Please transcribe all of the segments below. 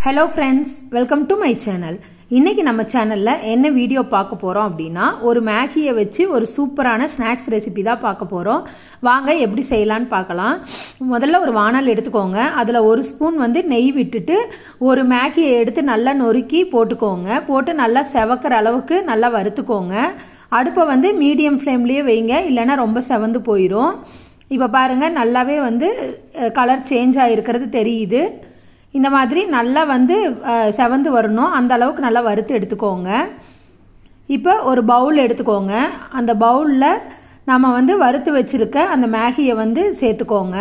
Hello friends, welcome to my channel. இன்னைக்கு நம்ம சேனல்ல என்ன வீடியோ பார்க்க போறோம் அப்படினா ஒரு மேகியை வச்சு ஒரு சூப்பரான ஸ்நாக்ஸ் ரெசிபி தான் பார்க்க போறோம். வாங்க எப்படி செய்யலாம்னு பார்க்கலாம். முதல்ல ஒரு வாணல் எடுத்துக்கோங்க. அதுல ஒரு ஸ்பூன் வந்து நெய் விட்டுட்டு ஒரு மேகியை எடுத்து நல்லா நொறுக்கி போட்டுக்கோங்க. போட்டு நல்லா செவக்கற அளவுக்கு நல்லா வறுத்துக்கோங்க. அடுப்பை வந்து மீடியம் ஃப்ளேம்லயே வைங்க, இல்லனா ரொம்ப செவந்து போயிடும். இப்போ பாருங்க நல்லாவே வந்து கலர் சேஞ்ச் ஆயிருக்கிறது தெரியுது. இந்த மாதிரி நல்லா வந்து செவந்து வரணும், அந்த அளவுக்கு நல்லா வறுத்து எடுத்துக்கோங்க. இப்போ ஒரு பவுல் எடுத்துக்கோங்க. அந்த பவுலில் நம்ம வந்து வறுத்து வச்சிருக்க அந்த மேகியை வந்து சேர்த்துக்கோங்க.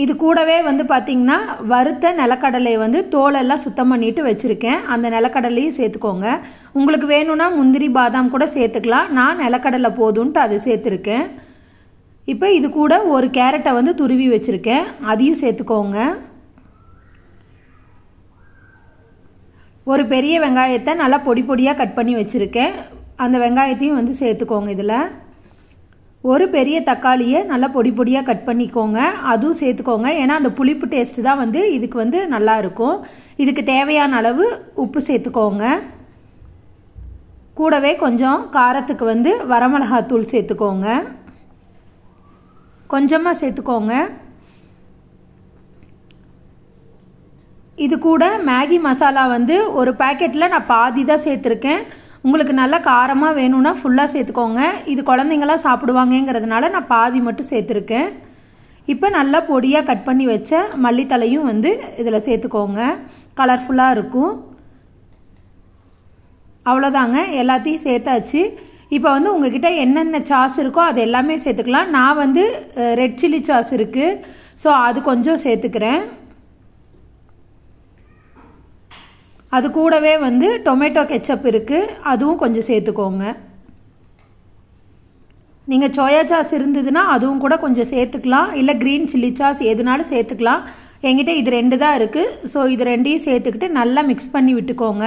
இது கூடவே வந்து பார்த்திங்கன்னா வறுத்த நிலக்கடலையை வந்து தோலெல்லாம் சுத்தம் பண்ணிட்டு வச்சுருக்கேன். அந்த நிலக்கடலையும் சேர்த்துக்கோங்க. உங்களுக்கு வேணும்னா முந்திரி பாதாம் கூட சேர்த்துக்கலாம். நான் நிலக்கடலை போதும்ன்ட்டு அது சேர்த்துருக்கேன். இப்போ இது கூட ஒரு கேரட்டை வந்து துருவி வச்சுருக்கேன், அதையும் சேர்த்துக்கோங்க. ஒரு பெரிய வெங்காயத்தை நல்லா பொடி பொடியாக கட் பண்ணி வச்சுருக்கேன், அந்த வெங்காயத்தையும் வந்து சேர்த்துக்கோங்க. இதில் ஒரு பெரிய தக்காளியை நல்லா பொடி பொடியாக கட் பண்ணிக்கோங்க, அதுவும் சேர்த்துக்கோங்க. ஏன்னா அந்த புளிப்பு டேஸ்ட்டு தான் வந்து இதுக்கு வந்து நல்லா இருக்கும். இதுக்கு தேவையான அளவு உப்பு சேர்த்துக்கோங்க. கூடவே கொஞ்சம் காரத்துக்கு வந்து வரமிளகாத்தூள் சேர்த்துக்கோங்க, கொஞ்சமாக சேர்த்துக்கோங்க. இது கூட மேகி மசாலா வந்து ஒரு பேக்கெட்டில் நான் பாதி தான் சேர்த்துருக்கேன். உங்களுக்கு நல்லா காரமாக வேணும்னா ஃபுல்லாக சேர்த்துக்கோங்க. இது குழந்தைங்களாம் சாப்பிடுவாங்கங்கிறதுனால நான் பாதி மட்டும் சேர்த்துருக்கேன். இப்போ நல்லா பொடியாக கட் பண்ணி வச்ச மல்லித்தலையும் வந்து இதில் சேர்த்துக்கோங்க, கலர்ஃபுல்லாக இருக்கும். அவ்வளோதாங்க, எல்லாத்தையும் சேர்த்தாச்சு. இப்போ வந்து உங்ககிட்ட என்னென்ன சாஸ் இருக்கோ அது எல்லாமே சேர்த்துக்கலாம். நான் வந்து ரெட் சில்லி சாஸ் இருக்குது, ஸோ அது கொஞ்சம் சேர்த்துக்கிறேன். அது கூடவே வந்து டொமேட்டோ கெச்சப் இருக்குது, அதுவும் கொஞ்சம் சேர்த்துக்கோங்க. நீங்கள் சோயா சாஸ் இருந்ததுன்னா அதுவும் கூட கொஞ்சம் சேர்த்துக்கலாம், இல்லை க்ரீன் சில்லி சாஸ் எதுனாலும் சேர்த்துக்கலாம். என்கிட்ட இது 2 தான் இருக்குது, ஸோ இது 2ஐயும் சேர்த்துக்கிட்டு நல்லா மிக்ஸ் பண்ணி விட்டுக்கோங்க.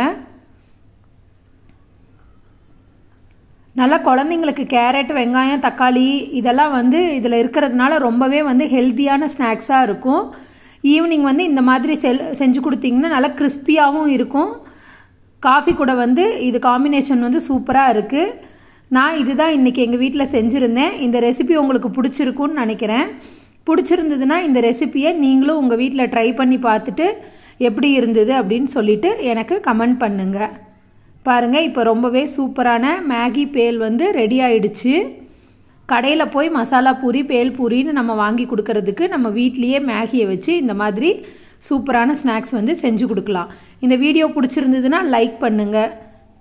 நல்லா குழந்தைங்களுக்கு கேரட், வெங்காயம், தக்காளி இதெல்லாம் வந்து இதில் இருக்கிறதுனால ரொம்பவே வந்து ஹெல்த்தியான ஸ்நாக்ஸாக இருக்கும். ஈவினிங் வந்து இந்த மாதிரி செஞ்சு கொடுத்தீங்கன்னா நல்லா கிறிஸ்பியாகவும் இருக்கும். காஃபி கூட வந்து இது காம்பினேஷன் வந்து சூப்பராக இருக்குது. நான் இதுதான் இன்றைக்கி எங்கள் வீட்டில் செஞ்சுருந்தேன். இந்த ரெசிபி உங்களுக்கு பிடிச்சிருக்குன்னு நினைக்கிறேன். பிடிச்சிருந்ததுன்னா இந்த ரெசிபியை நீங்களும் உங்கள் வீட்டில் ட்ரை பண்ணி பார்த்துட்டு எப்படி இருந்தது அப்படின்னு சொல்லிவிட்டு எனக்கு கமெண்ட் பண்ணுங்கள். பாருங்கள், இப்போ ரொம்பவே சூப்பரான மேகி பேல் வந்து ரெடி ஆயிடுச்சு. கடையில் போய் மசாலா பூரி, பேல் பூரின்னு நம்ம வாங்கி கொடுக்கறதுக்கு நம்ம வீட்லேயே மேகியை வச்சு இந்த மாதிரி சூப்பரான ஸ்நாக்ஸ் வந்து செஞ்சு கொடுக்கலாம். இந்த வீடியோ பிடிச்சிருந்ததுன்னா லைக் பண்ணுங்கள்.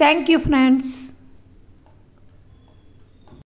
Thank you friends.